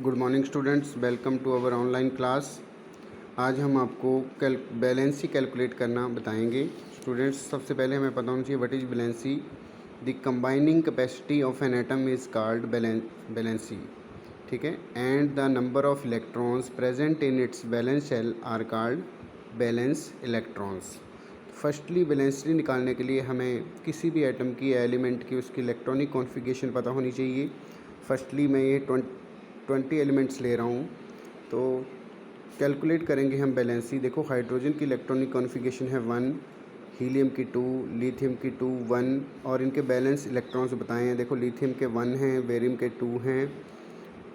Good morning students, welcome to our online class. आज हम आपको बैलेंसी कैलकुलेट करना बताएंगे। स्टूडेंट्स, सबसे पहले हमें पता होना चाहिए what is valency. The combining capacity of an atom is called valency, ठीक है। And the number of electrons present in its valence shell are called valence electrons. Firstly valency निकालने के लिए हमें किसी भी एटम की या एलिमेंट की उसकी इलेक्ट्रॉनिक कॉन्फ़िगरेशन पता होनी चाहिए। फर्स्टली मैं ये 20 एलिमेंट्स ले रहा हूँ, तो कैलकुलेट करेंगे हम बैलेंसी। देखो, हाइड्रोजन की इलेक्ट्रॉनिक कॉन्फ़िगरेशन है 1, हीलियम की 2, लिथियम की 2, 1 और इनके बैलेंस इलेक्ट्रॉन्स बताए हैं। देखो, लिथियम के 1 हैं, बेरियम के 2 हैं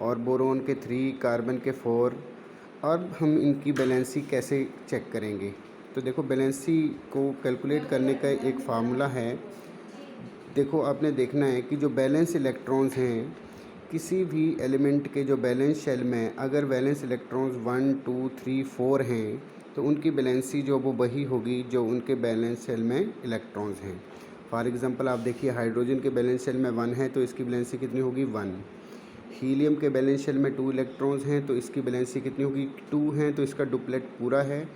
और बोरोन के 3, कार्बन के 4। अब हम इनकी बैलेंसी कैसे चेक करेंगे? तो देखो, बैलेंसी को कैलकुलेट करने का एक फार्मूला है। देखो, आपने देखना है कि जो बैलेंस इलेक्ट्रॉन्स हैं, किसी भी एलिमेंट के जो बैलेंस शेल में अगर बैलेंस इलेक्ट्रॉन्स 1, 2, 3, 4 हैं, तो उनकी बैलेंसी जो वो वही होगी जो उनके बैलेंस शेल में इलेक्ट्रॉन्स हैं। फॉर एग्जांपल आप देखिए, हाइड्रोजन के बैलेंस शेल में 1 है तो इसकी बैलेंसी कितनी होगी? 1। हीलियम के बैलेंस शेल में 2 इलेक्ट्रॉन्स हैं तो इसकी बैलेंसी कितनी होगी? 2 हैं, तो इसका डुप्लेट पूरा है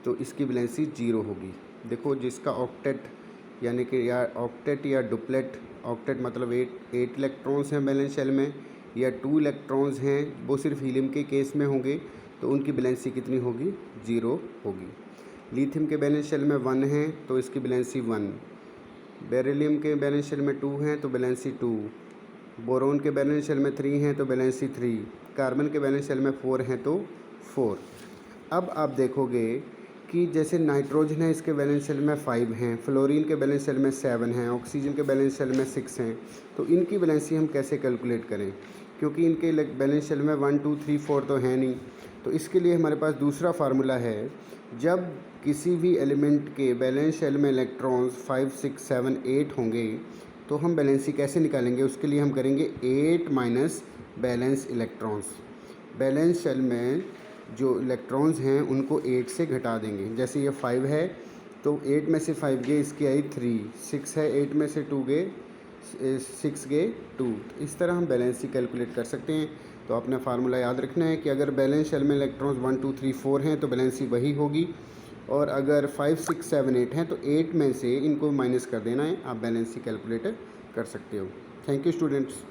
तो इसकी बैलेंसी 0 होगी। देखो, जिसका ऑक्टेट यानी कि या ऑक्टेट या डुप्लेट, ऑक्टेट मतलब 8 इलेक्ट्रॉन्स हैं बैलेंस शेल में या 2 इलेक्ट्रॉन्स हैं, वो सिर्फ हीलियम के केस में होंगे तो उनकी बैलेंसी कितनी होगी? 0 होगी। लिथियम के बैलेंस शेल में 1 है तो इसकी बैलेंसी 1। बेरिलियम के बैलेंस शेल में 2 हैं तो बैलेंसी 2। बोरोन के बैलेंस शेल में 3 हैं तो बैलेंसी 3। कार्बन के बैलेंस शेल में 4 हैं तो 4। अब आप देखोगे कि जैसे नाइट्रोजन है, इसके बैलेंस शेल में 5 हैं, फ्लोरीन के बैलेंस शेल में 7 हैं, ऑक्सीजन के बैलेंस शेल में 6 हैं। तो इनकी बैलेंसी हम कैसे कैलकुलेट करें? क्योंकि इनके बैलेंस शेल में 1, 2, 3, 4 तो है नहीं। तो इसके लिए हमारे पास दूसरा फार्मूला है। जब किसी भी एलिमेंट के बैलेंस शेल में इलेक्ट्रॉन्स 5, 6, 7, 8 होंगे तो हम बैलेंसी कैसे निकालेंगे? उसके लिए हम करेंगे 8 minus valence electrons. Valence shell में जो इलेक्ट्रॉन्स हैं उनको 8 से घटा देंगे। जैसे ये 5 है तो 8 में से 5 गए, इसकी आई 3। 6 है, 8 में से 2 गए, 6 गए 2। तो इस तरह हम बैलेंसी कैलकुलेट कर सकते हैं। तो आपने फार्मूला याद रखना है कि अगर बैलेंस शेल में इलेक्ट्रॉन्स 1, 2, 3, 4 हैं तो बैलेंसी वही होगी, और अगर 5, 6, 7, 8 हैं तो 8 में से इनको माइनस कर देना है। आप बैलेंसी कैलकुलेट कर सकते हो। Thank you students.